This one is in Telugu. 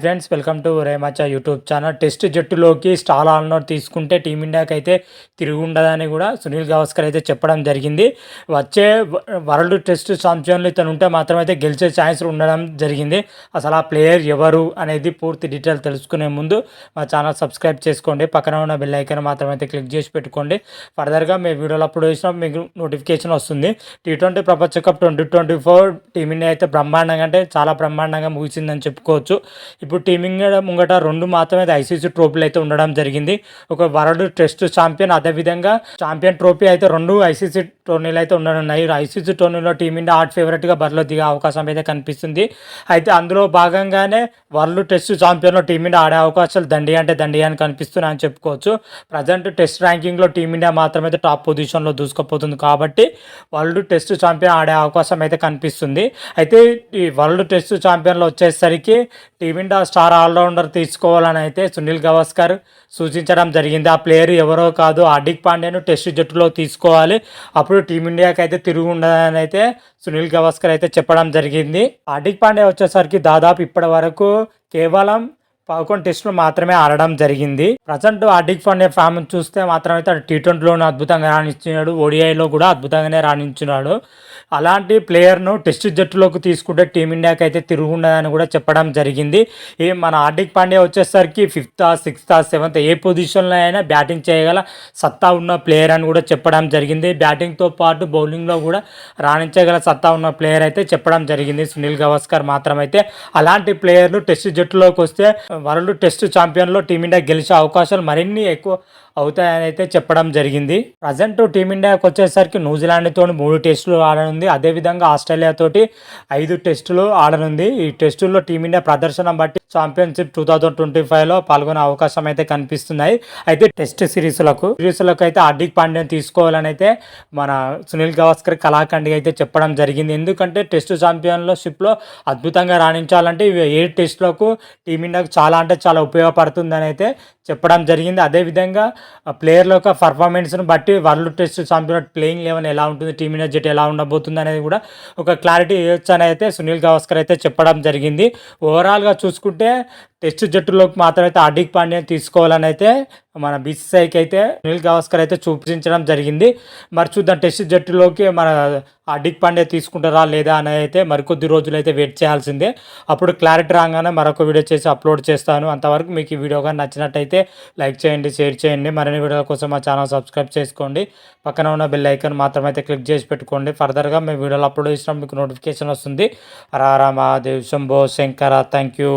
Friends, welcome to Remacha YouTube channel. Test జట్టులోకి స్టార్ ఆల్రౌండర్ తీసుకుంటే టీమిండియాకి అయితే తిరిగి ఉండదని కూడా సునీల్ గవాస్కర్ అయితే చెప్పడం జరిగింది. వచ్చే వరల్డ్ టెస్ట్ ఛాంపియన్లు ఇతను ఉంటే మాత్రం అయితే గెలిచే ఛాన్స్ ఉండడం జరిగింది. అసలు ఆ ప్లేయర్ ఎవరు అనేది పూర్తి డీటెయిల్ తెలుసుకునే ముందు మా ఛానల్ సబ్స్క్రైబ్ చేసుకోండి. పక్కన ఉన్న బెల్ ఐకాన్ మాత్రం అయితే క్లిక్ చేసి పెట్టుకోండి. ఫర్దర్గా మీ వీడియోలు అప్లోడ్ చేసినా మీకు నోటిఫికేషన్ వస్తుంది. T20 ప్రపంచ కప్ 2024 టీమిండియా అయితే బ్రహ్మాండంగా, అంటే చాలా బ్రహ్మాండంగా ముగిసిందని చెప్పుకోవచ్చు. ఇప్పుడు టీమిండియా ముంగట 2 మాత్రమే ఐసీసీ ట్రోఫీలు అయితే ఉండడం జరిగింది. ఒక వరల్డ్ టెస్ట్ ఛాంపియన్, అదేవిధంగా ఛాంపియన్ ట్రోఫీ అయితే 2 ఐసీసీ టోర్నీలు అయితే ఉండనున్నాయి. ఐసీసీ టోర్నీలో టీమిండియా హాట్ ఫేవరెట్గా బరిలో దిగే అవకాశం అయితే కనిపిస్తుంది. అయితే అందులో భాగంగానే వరల్డ్ టెస్ట్ ఛాంపియన్లో టీమిండియా ఆడే అవకాశాలు దండిగా అంటే దండిగా అని కనిపిస్తున్నాయని చెప్పుకోవచ్చు. ప్రజెంట్ టెస్ట్ ర్యాంకింగ్లో టీమిండియా మాత్రమైతే టాప్ పొజిషన్లో దూసుకుపోతుంది కాబట్టి వరల్డ్ టెస్ట్ ఛాంపియన్ ఆడే అవకాశం అయితే కనిపిస్తుంది. అయితే ఈ వరల్డ్ టెస్ట్ ఛాంపియన్లో వచ్చేసరికి టీమిండియా స్టార్ ఆల్రౌండర్ తీసుకోవాలని అయితే సునీల్ గవాస్కర్ సూచించడం జరిగింది. ఆ ప్లేయర్ ఎవరో కాదు, హార్దిక్ పాండ్యాను టెస్ట్ జట్టులో తీసుకోవాలి, అప్పుడు టీమిండియాకి అయితే తిరిగి ఉండదని అయితే సునీల్ గవాస్కర్ అయితే చెప్పడం జరిగింది. హార్దిక్ పాండ్యా వచ్చేసరికి దాదాపు ఇప్పటి వరకు కేవలం 11 టెస్టులు మాత్రమే ఆడడం జరిగింది. ప్రజెంట్ హార్దిక్ పాండ్యా ఫామ్ చూస్తే మాత్రం అయితే T20లోనే అద్భుతంగా రాణించినాడు, ఓడిఐలో కూడా అద్భుతంగానే రాణించినాడు. అలాంటి ప్లేయర్ను టెస్ట్ జట్టులోకి తీసుకుంటే టీమిండియాకి అయితే తిరుగుండదని కూడా చెప్పడం జరిగింది. మన హార్దిక్ పాండ్యా వచ్చేసరికి 5th, 6th, 7th ఏ పొజిషన్లో అయినా బ్యాటింగ్ చేయగల సత్తా ఉన్న ప్లేయర్ అని కూడా చెప్పడం జరిగింది. బ్యాటింగ్తో పాటు బౌలింగ్లో కూడా రాణించగల సత్తా ఉన్న ప్లేయర్ అయితే చెప్పడం జరిగింది సునీల్ గవాస్కర్ మాత్రం. అయితే అలాంటి ప్లేయర్లు టెస్ట్ జట్టులోకి వస్తే వరల్డ్ టెస్ట్ ఛాంపియన్లో టీమిండియా గెలిచే అవకాశాలు మరిన్ని ఎక్కువ అవుతాయని అయితే చెప్పడం జరిగింది. ప్రజెంట్ టీమిండియాకి వచ్చేసరికి న్యూజిలాండ్తో 3 టెస్టులు ఆడనుంది, అదేవిధంగా ఆస్ట్రేలియాతోటి 5 టెస్టులు ఆడనుంది. ఈ టెస్టుల్లో టీమిండియా ప్రదర్శన బట్టి ఛాంపియన్షిప్ 2025లో పాల్గొనే అవకాశం అయితే కనిపిస్తున్నాయి. అయితే టెస్ట్ సిరీస్లకు అయితే హార్దిక్ పాండ్యాని తీసుకోవాలని అయితే మన సునీల్ గవాస్కర్ కళాఖండిగా అయితే చెప్పడం జరిగింది. ఎందుకంటే టెస్ట్ ఛాంపియన్షిప్లో అద్భుతంగా రాణించాలంటే ఇవి 7 టెస్టులకు టీమిండియాకు చాలా అంటే చాలా ఉపయోగపడుతుందని అయితే చెప్పడం జరిగింది. అదేవిధంగా ప్లేయర్ల యొక్క పర్ఫార్మెన్స్ను బట్టి వరల్డ్ టెస్ట్ ఛాంపియన్ ప్లేయింగ్ 11 ఎలా ఉంటుంది, టీమిండియా జట్టు ఎలా ఉండబోతుంది అనేది కూడా ఒక క్లారిటీ ఇవ్వచ్చు అని అయితే సునీల్ గవాస్కర్ అయితే చెప్పడం జరిగింది. ఓవరాల్గా చూసుకుంటే టెస్ట్ జట్టులోకి మాత్రమైతే హార్దిక్ పాండ్యాని తీసుకోవాలని అయితే మన బీసీసీఐకి అయితే సునీల్ గవాస్కర్ అయితే చూపించడం జరిగింది. మరి చూద్దాం టెస్ట్ జట్టులోకి మన హార్దిక్ పాండ్యా తీసుకుంటారా లేదా అని అయితే మరికొద్ది రోజులు అయితే వెయిట్ చేయాల్సిందే. అప్పుడు క్లారిటీ రాగానే మరొక వీడియో చేసి అప్లోడ్ చేస్తాను. అంతవరకు మీకు ఈ వీడియో కానీ నచ్చినట్టయితే లైక్ చేయండి, షేర్ చేయండి. మరిన్ని వీడియోల కోసం మా ఛానల్ సబ్స్క్రైబ్ చేసుకోండి. పక్కన ఉన్న బెల్ ఐకాన్ మాత్రం అయితే క్లిక్ చేసి పెట్టుకోండి. ఫర్దర్గా మేము వీడియోలు అప్లోడ్ చేసినా మీకు నోటిఫికేషన్ వస్తుంది. హర హర మహాదేవ్, శంభో శంకర. Thank you.